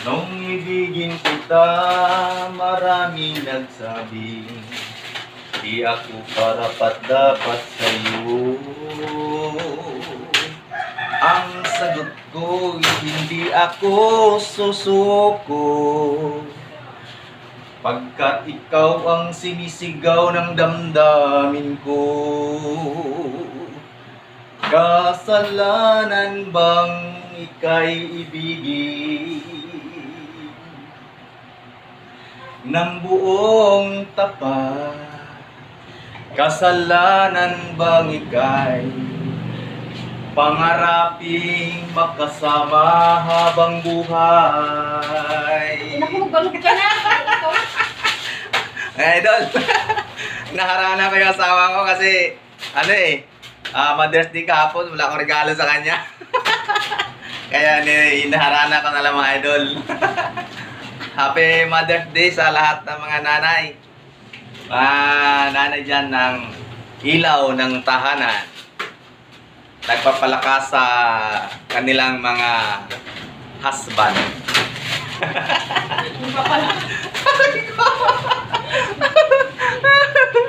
Nung ibigin kita, maraming nagsabi, di ako karapat-dapat sa'yo. Ang sagot ko, hindi ako susuko, pagkat ikaw ang sinisigaw ng damdamin ko. Kasalanan bang ika'y ibigin ng buong tapat? Kasalanan bang ika'y pangaraping makasama habang buhay? Naku, balog ka na. Idol, naharana ko yung asawa ko kasi Mother's Day kahapon, wala akong regalo sa kanya. Kaya naharana ko na lang mga idol. Happy Mother's Day sa lahat ng mga nanay. Nanay dyan ng ilaw ng tahanan. Nagpapalakas sa kanilang mga husband.